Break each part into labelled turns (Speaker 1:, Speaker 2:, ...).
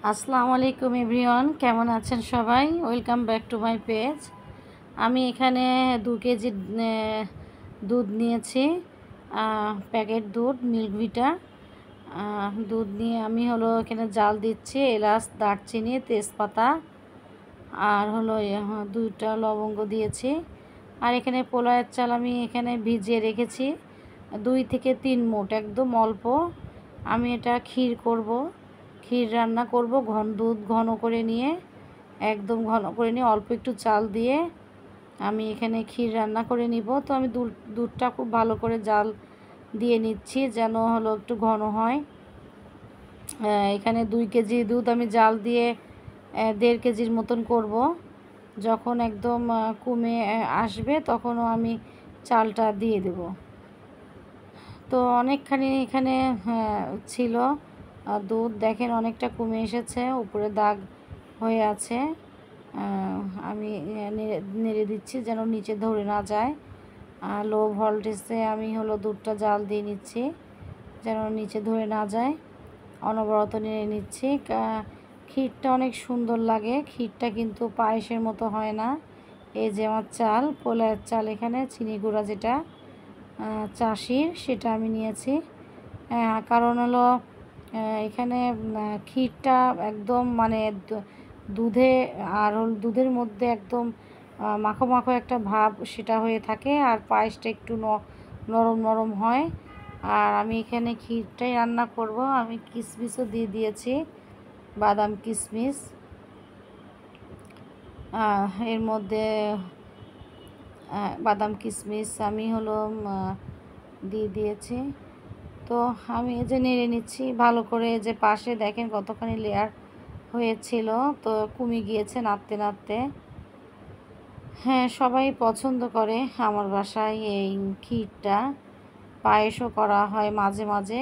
Speaker 1: আসসালামু আলাইকুম এভরিওয়ান, কেমন আছেন সবাই? Welcome back to my page. আমি এখানে 2 কেজি দুধ নিয়েছি, প্যাকেট দুধ, মিল্ক ভিটা দুধ নিয়ে আমি এখানে জাল দিচ্ছি। এলাচ, দারচিনি, তেজপাতা আর 2টা লবঙ্গ দিয়েছি। আর এখানে পোলাওয়ের চাল আমি এখানে ভিজিয়ে রেখেছি 2 থেকে 3 মুঠ, একদম অল্প। আমি এটা ক্ষীর রান্না করব। দুধ ঘন করে নিয়ে, একদম ঘন করে নিয়ে অল্প একটু চাল দিয়ে আমি এখানে ক্ষীর রান্না করে নিব। তো আমি দুধটা খুব ভালো করে জাল দিয়ে নিচ্ছি যেন একটু ঘন হয়। এখানে 2 কেজি দুধ আমি জাল দিয়ে 1.5 কেজির মতন করব। যখন একদম কমে আসবে তখনও আমি চালটা দিয়ে দেব। তো অনেকখানি এখানে ছিল দুধ, দেখেন অনেকটা কমে এসেছে, উপরে দাগ হয়ে আছে। আমি নেড়ে দিচ্ছি যেন নিচে ধরে না যায়। লো ভোল্টেজে আমি দুধটা জাল দিয়ে নিচ্ছি যেন নিচে ধরে না যায়। অনবরত নেড়ে নিচ্ছি। ক্ষীরটা অনেক সুন্দর লাগে, ক্ষীরটা কিন্তু পায়েসের মতো হয় না। এই যে আমার চাল, পোলাওয়ের চাল, এখানে চিনি গুঁড়া যেটা চাষির, সেটা আমি নিয়েছি। কারণ এখানে ক্ষীরটা একদম মানে দুধে আর দুধের মধ্যে একদম মাখো মাখো একটা ভাব সেটা হয়ে থাকে, আর পায়েসটা একটু নরম নরম হয়। আর আমি এখানে ক্ষীরটাই রান্না করব। আমি কিশমিশও দিয়ে দিয়েছি, বাদাম কিশমিশ এর মধ্যে। বাদাম কিশমিশ আমি দিয়ে দিয়েছি। তো আমি এই যে নেড়ে নিচ্ছি ভালো করে। যে পাশে দেখেন কতখানি লেয়ার হয়েছিল, তো কমে গিয়েছে নাড়তে নাড়তে। হ্যাঁ, সবাই পছন্দ করে আমার বাসায় এই ক্ষীরটা। পায়েসও করা হয় মাঝে মাঝে,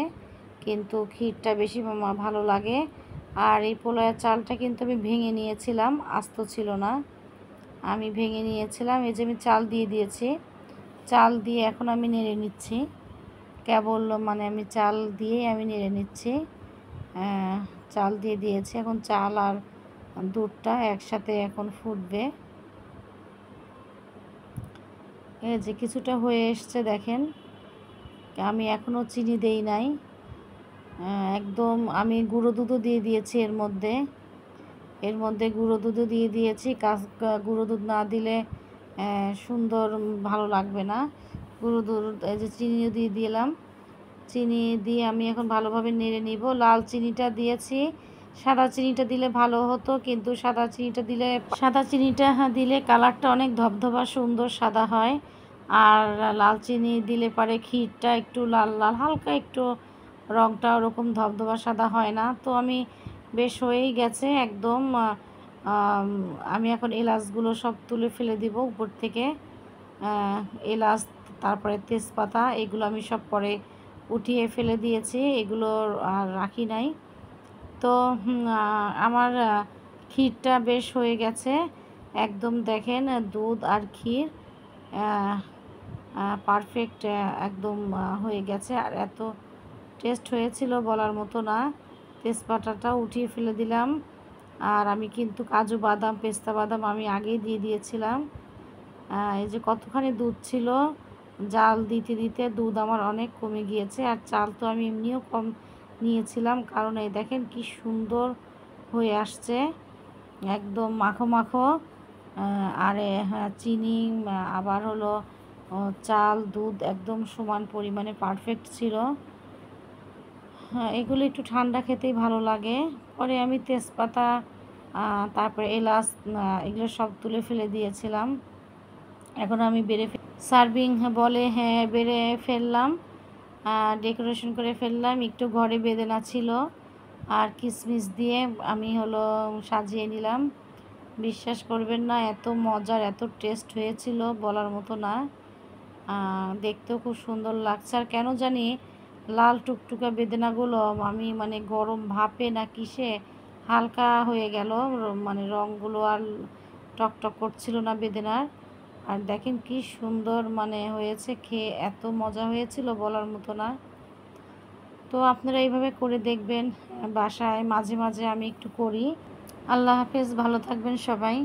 Speaker 1: কিন্তু ক্ষীরটা বেশি ভালো লাগে। আর এই পোলাওয়ের চালটা কিন্তু আমি ভেঙে নিয়েছিলাম, আস্ত ছিল না, আমি ভেঙে নিয়েছিলাম। এই যে আমি চাল দিয়ে দিয়েছি, চাল দিয়ে এখন আমি নেড়ে নিচ্ছি। কেবল আমি চাল দিয়েই আমি নেড়ে নিচ্ছি। চাল দিয়ে দিয়েছি, এখন চাল আর দুধটা একসাথে এখন ফুটবে। এই যে কিছুটা হয়ে এসছে দেখেন। আমি এখনও চিনি দেই নাই, একদম আমি গুঁড়ো দুধও দিয়ে দিয়েছি এর মধ্যে গুঁড়ো দুধও দিয়ে দিয়েছি। গুঁড়ো দুধ না দিলে সুন্দর ভালো লাগবে না। গুঁড়ো দুধ, এই যে চিনিও দিয়ে দিলাম। চিনি দিয়ে আমি এখন ভালোভাবে নেড়ে নিব। লাল চিনিটা দিয়েছি, সাদা চিনিটা দিলে ভালো হতো, কিন্তু সাদা চিনিটা দিলে কালারটা অনেক ধবধবা সুন্দর সাদা হয়। আর লাল চিনি দিলে পরে ক্ষীরটা একটু লাল লাল, হালকা একটু রঙটা ওরকম ধবধবা সাদা হয় না। তো আমি বেশ হয়েই গেছে একদম। আমি এখন এলাচগুলো সব তুলে ফেলে দিব উপর থেকে। এলাচ, তারপরে তেজপাতা, এগুলো আমি সব পরে উঠিয়ে ফেলে দিয়েছি, এগুলো আর রাখি নাই। তো আমার ক্ষীরটা বেশ হয়ে গেছে একদম। দেখেন দুধ আর ক্ষীর পারফেক্ট একদম হয়ে গেছে। আর এত টেস্ট হয়েছিল বলার মতো না। তেজপাতাটা উঠিয়ে ফেলে দিলাম। আর আমি কিন্তু কাজু বাদাম, পেস্তা বাদাম আমি আগেই দিয়ে দিয়েছিলাম। এই যে কতখানি দুধ ছিল, জাল দিতে দিতে দুধ আমার অনেক কমে গিয়েছে। আর চাল তো আমি এমনিও কম নিয়েছিলাম, কারণ এই দেখেন কি সুন্দর হয়ে আসছে, একদম মাখো মাখো। আর চিনি আবার চাল দুধ একদম সমান পরিমাণে পারফেক্ট ছিল। হ্যাঁ, এগুলো একটু ঠান্ডা খেতেই ভালো লাগে। পরে আমি তেজপাতা, তারপরে এলাচ, এগুলো সব তুলে ফেলে দিয়েছিলাম। এখন আমি সার্ভিং বলে বেড়ে ফেললাম, ডেকোরেশন করে ফেললাম। একটু ঘরে বেদানা ছিল আর কিশমিশ দিয়ে আমি সাজিয়ে নিলাম। বিশ্বাস করবেন না, এত মজার, এত টেস্ট হয়েছিল বলার মতো না। দেখতেও খুব সুন্দর লাগছে। আর কেন জানি লাল টুকটুকা বেদানাগুলো আমি গরম ভাপে না কিসে হালকা হয়ে গেল, রঙগুলো আর টকটক করছিল না বেদানার। আর দেখেন কি সুন্দর হয়েছে, খেয়ে এত মজা হয়েছিল বলার মতো না। তো আপনারা এইভাবে করে দেখবেন, বাসায় মাঝে মাঝে আমি একটু করি। আল্লাহ হাফেজ, ভালো থাকবেন সবাই।